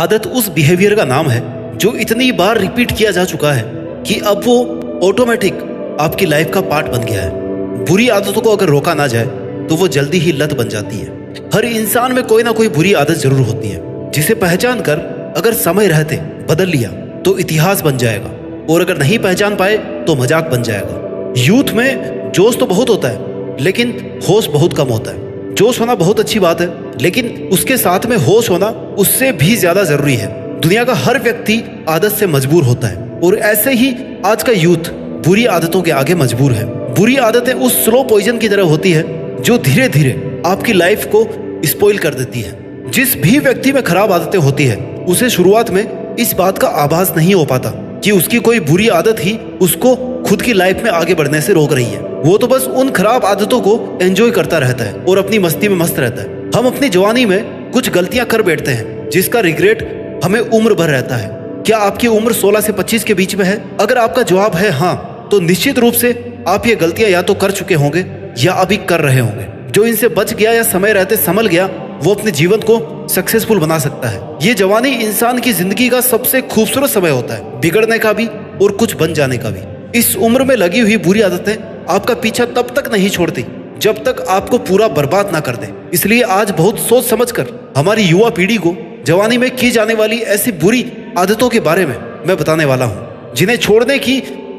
आदत उस बिहेवियर का नाम है जो इतनी बार रिपीट किया जा चुका है कि अब वो ऑटोमेटिक आपकी लाइफ का पार्ट बन गया है। बुरी आदतों को अगर रोका ना जाए तो वो जल्दी ही लत बन जाती है। हर इंसान में कोई ना कोई बुरी आदत जरूर होती है जिसे पहचान कर अगर समय रहते बदल लिया तो इतिहास बन जाएगा, और अगर नहीं पहचान पाए तो मजाक बन जाएगा। यूथ में जोश तो बहुत होता है लेकिन होश बहुत कम होता है। जोश होना बहुत अच्छी बात है लेकिन उसके साथ में होश होना उससे भी ज्यादा जरूरी है। दुनिया का हर व्यक्ति आदत से मजबूर होता है और ऐसे ही आज का यूथ बुरी आदतों के आगे मजबूर है। बुरी आदतें उस स्लो पॉइजन की तरह होती है जो धीरे धीरे आपकी लाइफ को स्पॉइल कर देती है। जिस भी व्यक्ति में खराब आदतें होती है उसे शुरुआत में इस बात का आभास नहीं हो पाता कि उसकी कोई बुरी आदत ही उसको खुद की लाइफ में आगे बढ़ने से रोक रही है। वो तो बस उन खराब आदतों को एंजॉय करता रहता है और अपनी मस्ती में मस्त रहता है। हम अपनी जवानी में कुछ गलतियां कर बैठते हैं जिसका रिग्रेट हमें उम्र भर रहता है। क्या आपकी उम्र 16 से 25 के बीच में है? अगर आपका जवाब है हाँ, तो निश्चित रूप से आप ये गलतियां या तो कर चुके होंगे या अभी कर रहे होंगे। जो इनसे बच गया या समय रहते संभल गया वो अपने जीवन को सक्सेसफुल बना सकता है। ये जवानी इंसान की जिंदगी का सबसे खूबसूरत समय होता है, बिगड़ने का भी और कुछ बन जाने का भी। इस उम्र में लगी हुई बुरी आदतें आपका पीछा तब तक नहीं छोड़ती जब तक आपको पूरा बर्बाद ना कर दे। इसलिए आज बहुत सोच समझकर हमारी युवा पीढ़ी को जवानी में की जाने वाली ऐसी बुरी आदतों के बारे में मैं बताने वाला हूँ जिन्हें छोड़ने की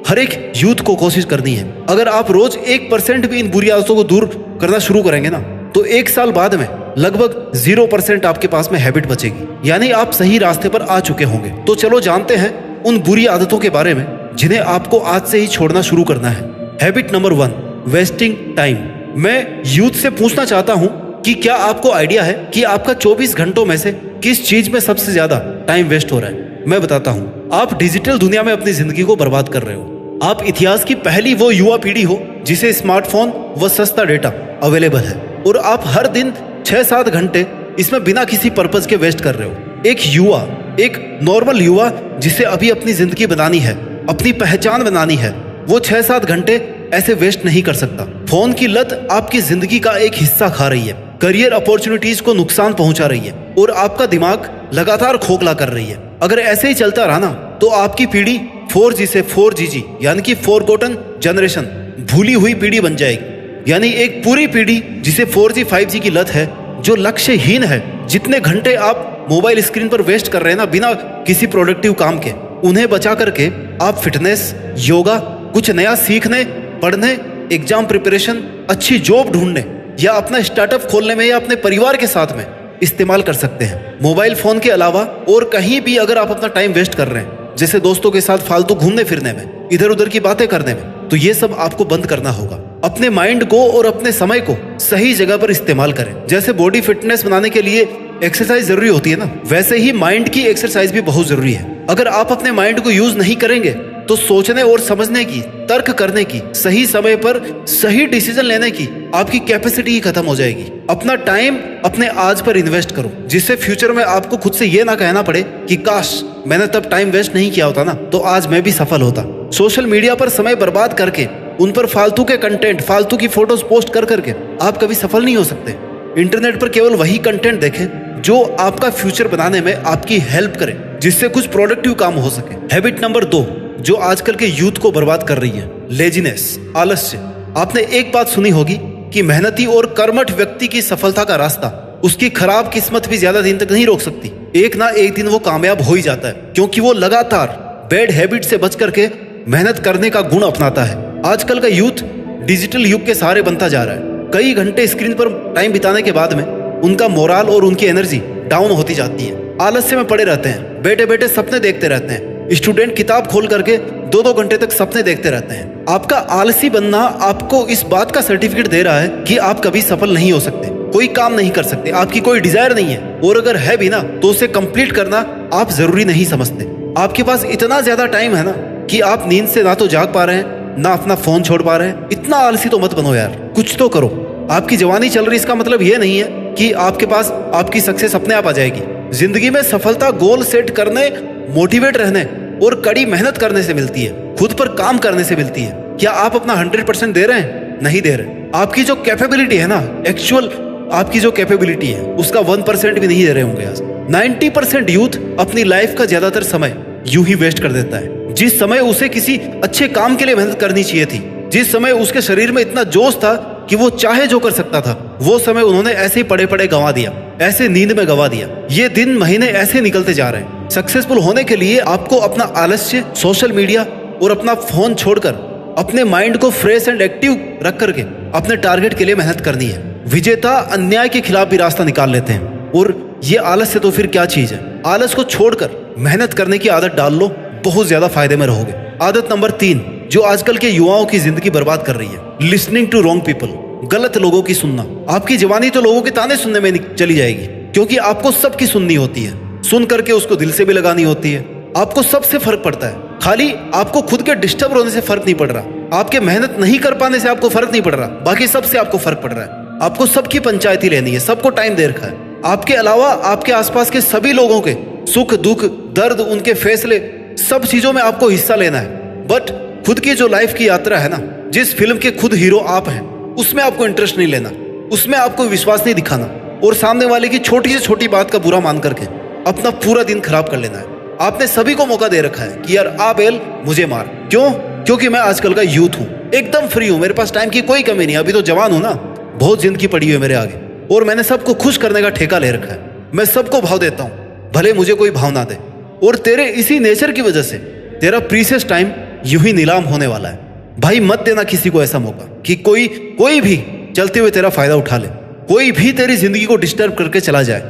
हर एक यूथ को कोशिश करनी है। अगर आप रोज 1% भी इन बुरी आदतों को दूर करना शुरू करेंगे ना तो 1 साल बाद में लगभग 0% आपके पास में हैबिट बचेगी, यानी आप सही रास्ते पर आ चुके होंगे। तो चलो जानते हैं उन बुरी आदतों के बारे में जिन्हें आपको आज से ही छोड़ना शुरू करना है। Habit number 1, wasting time. मैं यूथ से पूछना चाहता हूँ कि क्या आपको आइडिया है कि आपका 24 घंटों में से किस चीज में सबसे ज्यादा टाइम वेस्ट हो रहा है? मैं बताता हूँ। आप डिजिटल दुनिया में अपनी जिंदगी को बर्बाद कर रहे हो। आप इतिहास की पहली वो युवा पीढ़ी हो जिसे स्मार्टफोन व सस्ता डेटा अवेलेबल है और आप हर दिन 6-7 घंटे इसमें बिना किसी पर्पज के वेस्ट कर रहे हो। एक युवा, एक नॉर्मल युवा जिसे अभी अपनी जिंदगी बनानी है, अपनी पहचान बनानी है, वो 6-7 घंटे ऐसे वेस्ट नहीं कर सकता। फोन की लत आपकी जिंदगी का एक हिस्सा खा रही है, करियर अपॉर्चुनिटीज को नुकसान पहुंचा रही है और आपका दिमाग लगातार खोखला कर रही है। अगर ऐसे ही चलता रहा ना तो आपकी पीढ़ी 4G से 4GG यानी कि फॉरगॉटन जनरेशन, भूली हुई पीढ़ी बन जाएगी। यानी एक पूरी पीढ़ी जिसे 4G 5G की लत है, जो लक्ष्यहीन है। जितने घंटे आप मोबाइल स्क्रीन पर वेस्ट कर रहे हैं ना बिना किसी प्रोडक्टिव काम के, उन्हें बचा करके आप फिटनेस, योगा, कुछ नया सीखने, पढ़ने, एग्जाम प्रिपरेशन, अच्छी जॉब ढूंढने या अपना स्टार्टअप खोलने में या अपने परिवार के साथ में इस्तेमाल कर सकते हैं। मोबाइल फोन के अलावा और कहीं भी अगर आप अपना टाइम वेस्ट कर रहे हैं, जैसे दोस्तों के साथ फालतू घूमने फिरने में, इधर उधर की बातें करने में, तो ये सब आपको बंद करना होगा। अपने माइंड को और अपने समय को सही जगह पर इस्तेमाल करें। जैसे बॉडी फिटनेस बनाने के लिए एक्सरसाइज जरूरी होती है ना, वैसे ही माइंड की एक्सरसाइज भी बहुत जरूरी है। अगर आप अपने माइंड को यूज नहीं करेंगे तो सोचने और समझने की, तर्क करने की, सही समय पर सही डिसीजन लेने की आपकी कैपेसिटी ही खत्म हो जाएगी। अपना टाइम अपने आज पर इन्वेस्ट करो जिससे फ्यूचर में आपको खुद से ये ना कहना पड़े कि काश मैंने तब टाइम वेस्ट नहीं किया होता ना तो आज मैं भी सफल होता। सोशल मीडिया पर समय बर्बाद करके उन पर फालतू के कंटेंट, फालतू की फोटोज पोस्ट कर करके आप कभी सफल नहीं हो सकते। इंटरनेट पर केवल वही कंटेंट देखें जो आपका फ्यूचर बनाने में आपकी हेल्प करे, जिससे कुछ प्रोडक्टिव काम हो सके। हैबिट नंबर 2 जो आजकल के यूथ को बर्बाद कर रही है, लेजीनेस, आलस्य। आपने एक बात सुनी होगी कि मेहनती और कर्मठ व्यक्ति की सफलता का रास्ता उसकी खराब किस्मत भी ज्यादा दिन तक नहीं रोक सकती। एक ना एक दिन वो कामयाब हो ही जाता है क्योंकि वो लगातार बैड हैबिट से बच करके मेहनत करने का गुण अपनाता है। आजकल का यूथ डिजिटल युग के सहारे बनता जा रहा है। कई घंटे स्क्रीन पर टाइम बिताने के बाद में उनका मोराल और उनकी एनर्जी डाउन होती जाती है। आलस्य में पड़े रहते हैं, बैठे बैठे सपने देखते रहते हैं। स्टूडेंट किताब खोल करके 2-2 घंटे तक सपने देखते रहते हैं। आपका आलसी बनना आपको इस बात का सर्टिफिकेट दे रहा है कि आप कभी सफल नहीं हो सकते, कोई काम नहीं कर सकते, आपकी कोई डिजायर नहीं है, और अगर है भी ना तो उसे कंप्लीट करना आप जरूरी नहीं समझते। आपके पास इतना ज्यादा टाइम है ना कि आप नींद से ना तो जाग पा रहे हैं ना अपना फोन छोड़ पा रहे हैं। इतना आलसी तो मत बनो यार, कुछ तो करो। आपकी जवानी चल रही, इसका मतलब ये नहीं है कि आपके पास आपकी सक्सेस अपने आप आ जाएगी। जिंदगी में सफलता गोल सेट करने, मोटिवेट रहने और कड़ी मेहनत करने से मिलती है, खुद पर काम करने से मिलती है। क्या आप अपना 100% दे रहे हैं? नहीं दे रहे। आपकी जो कैपेबिलिटी है ना, एक्चुअल आपकी जो कैपेबिलिटी है उसका 1% भी नहीं दे रहे होंगे। आज 90% यूथ अपनी लाइफ का ज्यादातर समय यूं ही वेस्ट कर देता है। जिस समय उसे किसी अच्छे काम के लिए मेहनत करनी चाहिए थी, जिस समय उसके शरीर में इतना जोश था कि वो चाहे जो कर सकता था, वो समय उन्होंने ऐसे ही पड़े पड़े गंवा दिया, ऐसे नींद में गंवा दिया। ये दिन महीने ऐसे निकलते जा रहे हैं। सक्सेसफुल होने के लिए आपको अपना आलस्य, सोशल मीडिया और अपना फोन छोड़कर अपने माइंड को फ्रेश एंड एक्टिव रख करके अपने टारगेट के लिए मेहनत करनी है। विजेता अन्याय के खिलाफ भी रास्ता निकाल लेते हैं। और ये आलस्य तो फिर क्या चीज है। आलस को छोड़कर मेहनत करने की आदत डाल लो, बहुत ज्यादा फायदे में रहोगे। आदत नंबर 3 जो आजकल के युवाओं की जिंदगी बर्बाद कर रही है, लिसनिंग टू रॉन्ग पीपल, गलत लोगों की सुनना। आपकी जवानी तो लोगों के ताने सुनने में चली जाएगी, क्योंकि आपको सबकी सुननी होती है, सुन करके उसको दिल से भी लगानी होती है। आपको सबसे फर्क पड़ता है, खाली आपको खुद के डिस्टर्ब होने से फर्क नहीं पड़ रहा, आपके मेहनत नहीं कर पाने से आपको फर्क नहीं पड़ रहा, बाकी सबसे आपको फर्क पड़ रहा है। आपको सबकी पंचायती लेनी है, सबको टाइम दे रखा है। आपके अलावा आपके आसपास के सभी लोगों के सुख दुख दर्द, उनके फैसले, सब चीजों में आपको हिस्सा लेना है। बट खुद की जो लाइफ की यात्रा है ना, जिस फिल्म के खुद हीरो आप हैं, उसमें आपको इंटरेस्ट नहीं लेना, उसमें आपको विश्वास नहीं दिखाना, और सामने वाले की छोटी से छोटी बात का बुरा मान करके अपना पूरा दिन खराब कर लेना है। आपने सभी को मौका दे रखा है कि यार आ बेल मुझे मार। क्यों? क्योंकि मैं आजकल का यूथ हूँ, एकदम फ्री हूँ, मेरे पास टाइम की कोई कमी नहीं, अभी तो जवान हूँ ना, बहुत जिंदगी पड़ी है मेरे आगे, और मैंने सबको खुश करने का ठेका ले रखा है। मैं सबको भाव देता हूँ, भले मुझे कोई भाव ना दे। और तेरे इसी नेचर की वजह से तेरा प्रीशियस टाइम यूं ही नीलाम होने वाला है। भाई मत देना किसी को ऐसा मौका कि कोई भी चलते हुए तेरा फायदा उठा ले, कोई भी तेरी जिंदगी को डिस्टर्ब करके चला जाए।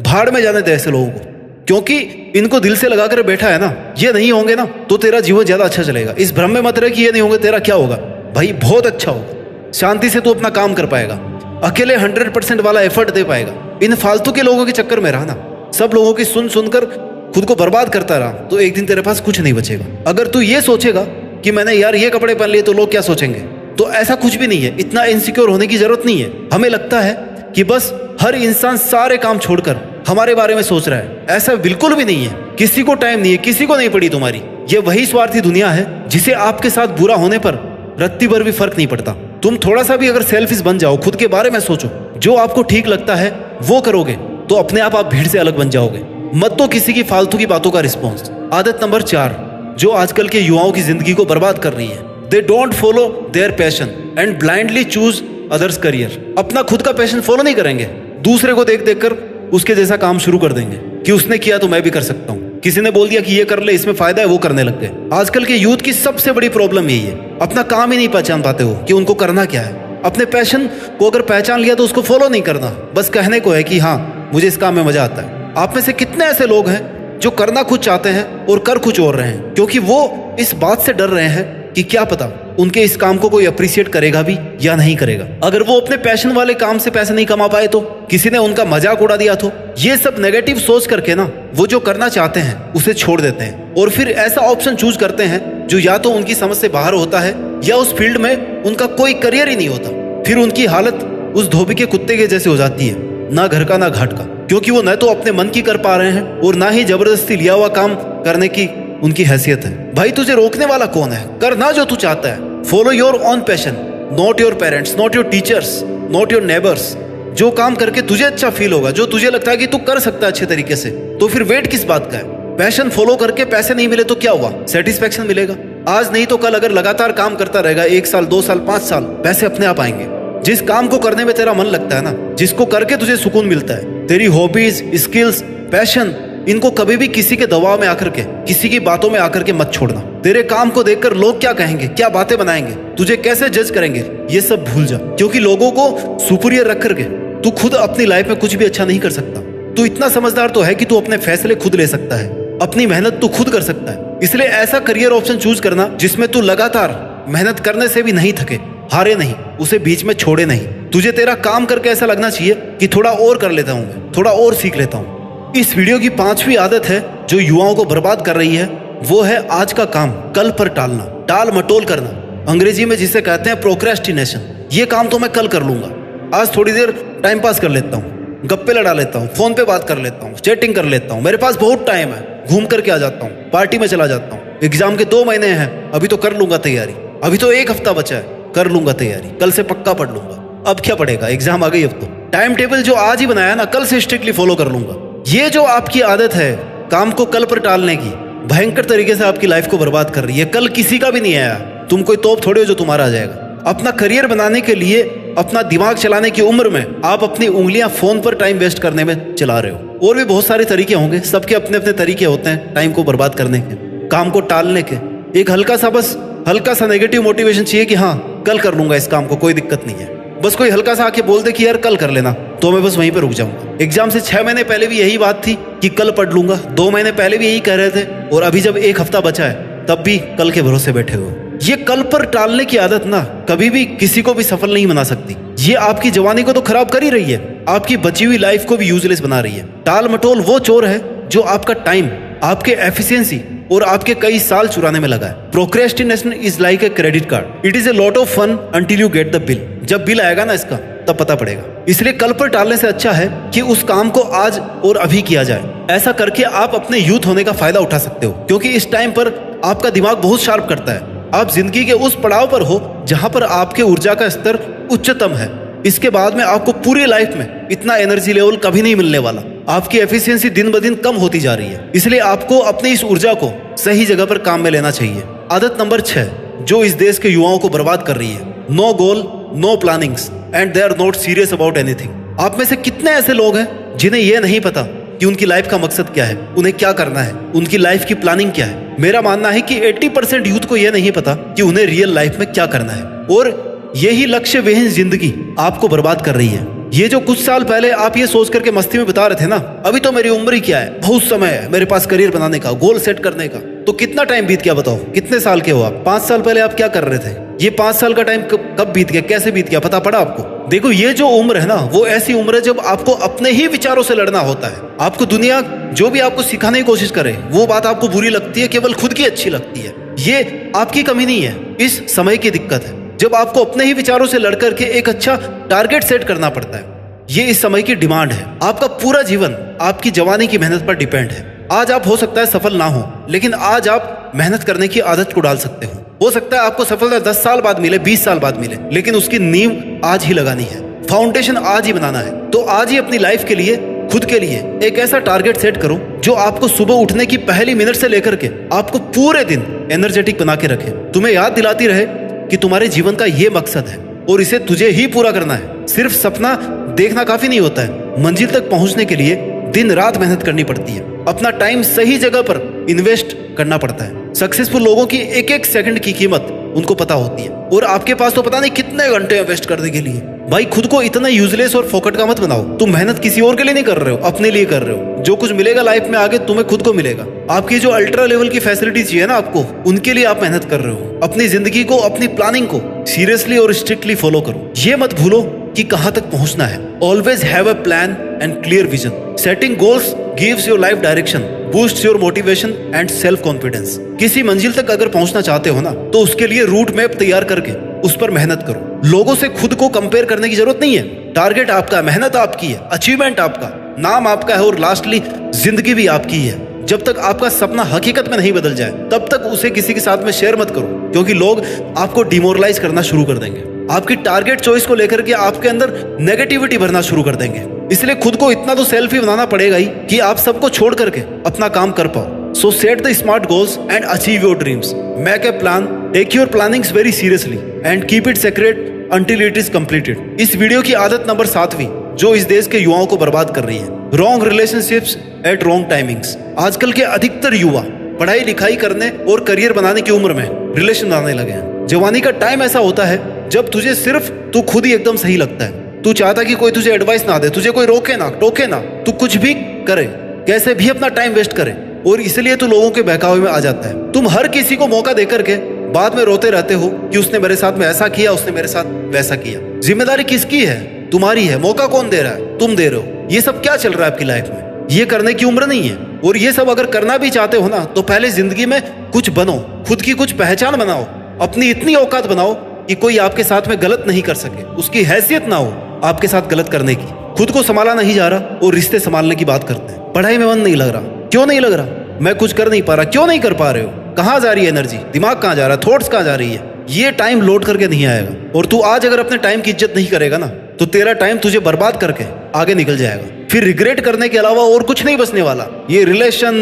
भाड़ में जाने दे ऐसे लोगों को, क्योंकि इनको दिल से लगा कर बैठा है ना, ये नहीं होंगे ना तो तेरा जीवन ज्यादा अच्छा चलेगा। इस भ्रम में मत रहे कि ये नहीं होंगे, तेरा क्या होगा भाई, बहुत अच्छा होगा। शांति से तू अपना काम कर पाएगा, अकेले 100% वाला एफर्ट दे पाएगा। इन फालतू के लोगों के चक्कर में रहा ना, सब लोगों की सुन सुनकर खुद को बर्बाद करता रहा, तो एक दिन तेरे पास कुछ नहीं बचेगा। अगर तू ये सोचेगा कि मैंने यार ये कपड़े पहन लिए तो लोग क्या सोचेंगे, तो ऐसा कुछ भी नहीं है। इतना इनसिक्योर होने की जरूरत नहीं है। हमें लगता है कि बस हर इंसान सारे काम छोड़कर हमारे बारे में सोच रहा है, ऐसा बिल्कुल भी नहीं है। किसी को टाइम नहीं है, किसी को नहीं पड़ी तुम्हारी। ये वही स्वार्थी दुनिया है जिसे आपके साथ बुरा होने पर रत्ती भर भी फर्क नहीं पड़ता। तुम थोड़ा सा भी अगर सेल्फिश बन जाओ, खुद के बारे में सोचो, जो आपको ठीक लगता है वो करोगे, तो अपने आप भीड़ से अलग बन जाओगे। मत तो किसी की फालतू की बातों का रिस्पॉन्स। आदत नंबर 4 जो आजकल के युवाओं की जिंदगी को बर्बाद कर रही है, they don't follow their passion and blindly choose others career. अपना खुद का पैशन फॉलो नहीं करेंगे, दूसरे को देख देख कर उसके जैसा काम शुरू कर देंगे कि उसने किया तो मैं भी कर सकता हूँ। किसी ने बोल दिया कि ये कर ले, इसमें फायदा है, वो करने लग गए। आजकल के यूथ की सबसे बड़ी प्रॉब्लम यही है, अपना काम ही नहीं पहचान पाते हो कि उनको करना क्या है। अपने पैशन को अगर पहचान लिया तो उसको फॉलो नहीं करना, बस कहने को है कि हाँ मुझे इस काम में मजा आता है। आप में से कितने ऐसे लोग हैं जो करना कुछ चाहते हैं और कर कुछ और रहे हैं, क्योंकि वो इस बात से डर रहे हैं कि क्या पता उनके इस काम को कोई अप्रिशिएट करेगा भी या नहीं करेगा। अगर वो अपने पैशन वाले काम से पैसे नहीं कमा पाए तो, किसी ने उनका मजाक उड़ा दिया तो, ये सब नेगेटिव सोच करके ना वो जो करना चाहते हैं उसे छोड़ देते हैं और फिर ऐसा ऑप्शन चूज करते हैं जो या तो उनकी समझ से बाहर होता है या उस फील्ड में उनका कोई करियर ही नहीं होता। फिर उनकी हालत उस धोबी के कुत्ते के जैसे हो जाती है, ना घर का ना घाट का, क्योंकि वो न तो अपने मन की कर पा रहे हैं और ना ही जबरदस्ती लिया हुआ काम करने की उनकी हैसियत है। भाई तुझे रोकने वाला कौन है? करना जो तू चाहता है। Follow your own passion, not your parents, not your teachers, not your neighbours. जो काम करके तुझे अच्छा फील होगा, जो तुझे लगता है कि तू कर सकता है अच्छे तरीके से, तो फिर वेट किस बात का है? पैशन फॉलो करके पैसे नहीं मिले तो क्या हुआ? सेटिस्फेक्शन मिलेगा। आज नहीं तो कल अगर लगातार काम करता रहेगा 1 साल 2 साल 5 साल, पैसे अपने आप आएंगे। जिस काम को करने में तेरा मन लगता है ना, जिसको करके तुझे सुकून मिलता है, तेरी हॉबीज, स्किल्स, पैशन, इनको कभी भी किसी के दबाव में आकर के, किसी की बातों में आकर के मत छोड़ना। तेरे काम को देखकर लोग क्या कहेंगे, क्या बातें बनाएंगे, तुझे कैसे जज करेंगे, ये सब भूल जा। क्योंकि लोगों को सुपीरियर रख करके तू खुद अपनी लाइफ में कुछ भी अच्छा नहीं कर सकता। तू इतना समझदार तो है कि तू अपने फैसले खुद ले सकता है, अपनी मेहनत तू खुद कर सकता है। इसलिए ऐसा करियर ऑप्शन चूज करना जिसमें तू लगातार मेहनत करने से भी नहीं थके, हारे नहीं, उसे बीच में छोड़े नहीं। तुझे तेरा काम करके ऐसा लगना चाहिए कि थोड़ा और कर लेता हूं मैं, थोड़ा और सीख लेता हूं। इस वीडियो की 5वीं आदत है जो युवाओं को बर्बाद कर रही है, वो है आज का काम कल पर टालना, टाल मटोल करना, अंग्रेजी में जिसे कहते हैं प्रोक्रेस्टिनेशन। ये काम तो मैं कल कर लूंगा, आज थोड़ी देर टाइम पास कर लेता हूँ, गप्पे लड़ा लेता हूँ, फोन पे बात कर लेता हूँ, चैटिंग कर लेता हूँ, मेरे पास बहुत टाइम है, घूम करके आ जाता हूँ, पार्टी में चला जाता हूँ, एग्जाम के 2 महीने हैं, अभी तो कर लूंगा तैयारी, अभी तो 1 हफ्ता बचा है, कर लूंगा तैयारी, कल से पक्का पढ़ लूंगा। अब क्या पढ़ेगा, एग्जाम आ गई अब तो। टाइम टेबल जो आज ही बनाया ना, कल से स्ट्रिक्टली फॉलो कर लूंगा। ये जो आपकी आदत है काम को कल पर टालने की, भयंकर तरीके से आपकी लाइफ को बर्बाद कर रही है। कल किसी का भी नहीं आया, तुम कोई तोप थोड़े हो जो तुम्हारा आ जाएगा। अपना करियर बनाने के लिए, अपना दिमाग चलाने की उम्र में आप अपनी उंगलियां फोन पर टाइम वेस्ट करने में चला रहे हो। और भी बहुत सारे तरीके होंगे, सबके अपने अपने तरीके होते हैं टाइम को बर्बाद करने के, काम को टालने के। एक हल्का सा नेगेटिव मोटिवेशन चाहिए कि हाँ कल कर लूंगा इस काम को, कोई दिक्कत नहीं है। बस कोई हल्का सा आके बोल दे कि यार कल कर लेना, तो मैं बस वहीं पे रुक जाऊंगा। एग्जाम से 6 महीने पहले भी यही बात थी कि कल पढ़ लूंगा, 2 महीने पहले भी यही कह रहे थे, और अभी जब 1 हफ्ता बचा है तब भी कल के भरोसे बैठे हो। ये कल पर टालने की आदत ना कभी भी किसी को भी सफल नहीं बना सकती। ये आपकी जवानी को तो खराब कर ही रही है, आपकी बची हुई लाइफ को भी यूजलेस बना रही है। टाल मटोल वो चोर है जो आपका टाइम, आपके एफिशिएंसी और आपके कई साल चुराने में लगा है। Procrastination is like a credit card, it is a lot of fun until you get the bill. जब बिल आएगा ना इसका तब पता पड़ेगा। इसलिए कल पर टालने से अच्छा है कि उस काम को आज और अभी किया जाए। ऐसा करके आप अपने यूथ होने का फायदा उठा सकते हो, क्योंकि इस टाइम पर आपका दिमाग बहुत शार्प करता है। आप जिंदगी के उस पड़ाव पर हो जहां पर आपके ऊर्जा का स्तर उच्चतम है। इसके बाद में आपको पूरी लाइफ में इतना एनर्जी लेवल कभी नहीं मिलने वाला। आपकी एफिशिएंसी दिन ब दिन कम होती जा रही है, इसलिए आपको अपनी इस ऊर्जा को सही जगह पर काम में लेना चाहिए। आदत नंबर 6 जो इस देश के युवाओं को बर्बाद कर रही है, no goal no plannings and they are not serious about anything. आप में से कितने ऐसे लोग हैं जिन्हें यह नहीं पता कि उनकी लाइफ का मकसद क्या है, उन्हें क्या करना है, उनकी लाइफ की प्लानिंग क्या है। मेरा मानना है कि 80% यूथ को यह नहीं पता कि उन्हें रियल लाइफ में क्या करना है, और यही लक्ष्य विहीन जिंदगी आपको बर्बाद कर रही है। ये जो कुछ साल पहले आप ये सोच करके मस्ती में बता रहे थे ना, अभी तो मेरी उम्र ही क्या है, बहुत समय है मेरे पास करियर बनाने का, गोल सेट करने का, तो कितना टाइम बीत गया बताओ। कितने साल के हो आप? 5 साल पहले आप क्या कर रहे थे? ये 5 साल का टाइम कब बीत गया, कैसे बीत गया, पता पड़ा आपको? देखो, ये जो उम्र है ना, वो ऐसी उम्र है जब आपको अपने ही विचारों से लड़ना होता है। आपको दुनिया जो भी आपको सिखाने की कोशिश करे वो बात आपको बुरी लगती है, केवल खुद की अच्छी लगती है। ये आपकी कमी नहीं है, इस समय की दिक्कत है जब आपको अपने ही विचारों से लड़ करके एक अच्छा टारगेट सेट करना पड़ता है। ये इस समय की डिमांड है। आपका पूरा जीवन आपकी जवानी की मेहनत पर डिपेंड है। आज आप हो सकता है सफल ना हो, लेकिन आज आप मेहनत करने की आदत को डाल सकते हो सकता है आपको सफलता 10 साल बाद मिले, 20 साल बाद मिले, लेकिन उसकी नींव आज ही लगानी है, फाउंडेशन आज ही बनाना है। तो आज ही अपनी लाइफ के लिए, खुद के लिए एक ऐसा टारगेट सेट करो जो आपको सुबह उठने की पहली मिनट से लेकर के आपको पूरे दिन एनर्जेटिक बना के रखे, तुम्हें याद दिलाती रहे कि तुम्हारे जीवन का ये मकसद है और इसे तुझे ही पूरा करना है। सिर्फ सपना देखना काफी नहीं होता है, मंजिल तक पहुंचने के लिए दिन रात मेहनत करनी पड़ती है, अपना टाइम सही जगह पर इन्वेस्ट करना पड़ता है। सक्सेसफुल लोगों की एक एक सेकंड की कीमत उनको पता होती है, और आपके पास तो पता नहीं कितने घंटे इन्वेस्ट करने के लिए। भाई, खुद को इतना यूजलेस और फोकट का मत बनाओ। तुम मेहनत किसी और के लिए नहीं कर रहे हो, अपने लिए कर रहे हो। जो कुछ मिलेगा लाइफ में आगे तुम्हें खुद को मिलेगा। आपकी जो अल्ट्रा लेवल की फैसिलिटी चाहिए ना आपको, उनके लिए आप मेहनत कर रहे हो। अपनी जिंदगी को, अपनी प्लानिंग को सीरियसली और स्ट्रिक्टली फॉलो करो। ये मत भूलो कि कहां तक पहुंचना है। Always have a plan and clear vision. Setting goals gives your life direction, boost your motivation and self confidence. किसी मंजिल तक अगर पहुंचना चाहते हो ना, तो उसके लिए रूट मैप तैयार करके उस पर मेहनत करो। लोगों से खुद को कंपेयर करने की जरूरत नहीं है। टारगेट आपका है, मेहनत आपकी है, अचीवमेंट आपका, नाम आपका है, और लास्टली जिंदगी भी आपकी है। जब तक आपका सपना हकीकत में नहीं बदल जाए तब तक उसे किसी के साथ में शेयर मत करो, क्योंकि लोग आपको डिमोरलाइज करना शुरू कर देंगे। आपकी टारगेट चॉइस को लेकर के आपके अंदर नेगेटिविटी भरना शुरू कर देंगे। इसलिए खुद को इतना तो सेल्फी बनाना पड़ेगा ही कि आप सबको छोड़ करके अपना काम कर पाओ। So set the smart goals and achieve your dreams. Make a plan, take your plannings very seriously and keep it secret until it is completed. इस वीडियो की आदत नंबर 7वीं जो इस देश के युवाओं को बर्बाद कर रही है, wrong relationships at wrong timings. आजकल के अधिकतर युवा पढ़ाई लिखाई करने और करियर बनाने की उम्र में रिलेशन बनाने लगे हैं। जवानी का टाइम ऐसा होता है जब तुझे सिर्फ तू खुद ही एकदम सही लगता है। तू चाहता कि कोई तुझे एडवाइस ना दे, तुझे कोई रोके ना टोके ना, तू कुछ भी करे, कैसे भी अपना टाइम वेस्ट करे, और इसलिए तू लोगों के बहकावे में आ जाता है। तुम हर किसी को मौका देकर के बाद में रोते रहते हो कि उसने मेरे साथ में ऐसा किया, उसने मेरे साथ वैसा किया। जिम्मेदारी किसकी है? तुम्हारी है। मौका कौन दे रहा है? तुम दे रहे हो। ये सब क्या चल रहा है आपकी लाइफ में? ये करने की उम्र नहीं है। और ये सब अगर करना भी चाहते हो ना, तो पहले जिंदगी में कुछ बनो, खुद की कुछ पहचान बनाओ, अपनी इतनी औकात बनाओ कि कोई आपके साथ में गलत नहीं कर सके, उसकी हैसियत ना हो आपके साथ गलत करने की। खुद को संभाला नहीं जा रहा और रिश्ते संभालने की बात करते हैं। पढ़ाई में मन नहीं लग रहा, क्यों नहीं लग रहा? मैं कुछ कर नहीं पा रहा, क्यों नहीं कर पा रहे हो? कहाँ जा रही है एनर्जी? दिमाग कहाँ जा रहा है? थॉट्स कहाँ जा रही है? ये टाइम लौट करके नहीं आएगा। और तू आज अगर अपने टाइम की इज्जत नहीं करेगा ना, तो तेरा टाइम तुझे बर्बाद करके आगे निकल जाएगा। फिर रिग्रेट करने के अलावा और कुछ नहीं बचने वाला। ये रिलेशन,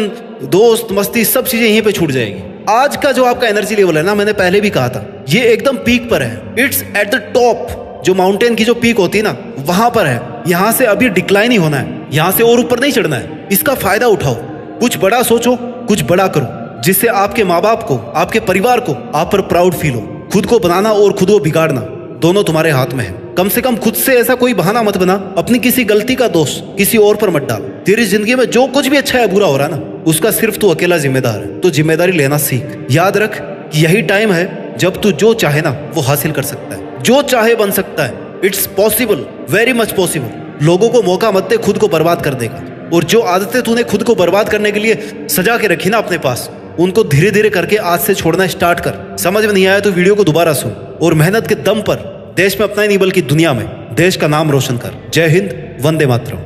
दोस्त, मस्ती, सब चीजें यहीं पे छूट जाएगी। आज का जो आपका एनर्जी लेवल है ना, मैंने पहले भी कहा था, ये एकदम पीक पर है। It's at the top. जो माउंटेन की जो पीक होती है ना, वहां पर है। यहाँ से अभी डिक्लाइन ही होना है, यहाँ से और ऊपर नहीं चढ़ना है। इसका फायदा उठाओ, कुछ बड़ा सोचो, कुछ बड़ा करो, जिससे आपके माँ बाप को, आपके परिवार को आप पर प्राउड फील हो। खुद को बनाना और खुद को बिगाड़ना दोनों तुम्हारे हाथ में है। कम से कम खुद से ऐसा कोई बहाना मत बना, अपनी किसी गलती का दोष किसी और पर मत डाल। तेरी जिंदगी में जो कुछ भी अच्छा या बुरा हो रहा है ना, उसका सिर्फ तू अकेला जिम्मेदार है। तो जिम्मेदारी लेना सीख। याद रख कि यही टाइम है जब तू जो चाहे ना वो हासिल कर सकता है, जो चाहे बन सकता है। It's possible, very much possible. लोगों को मौका मत दे खुद को बर्बाद कर देगा। और जो आदतें तूने खुद को बर्बाद करने के लिए सजा के रखी ना अपने पास, उनको धीरे धीरे करके आज से छोड़ना स्टार्ट कर। समझ में नहीं आया तो वीडियो को दोबारा सुन और मेहनत के दम पर देश में अपना ही नहीं बल्कि दुनिया में देश का नाम रोशन कर। जय हिंद, वंदे मातरम।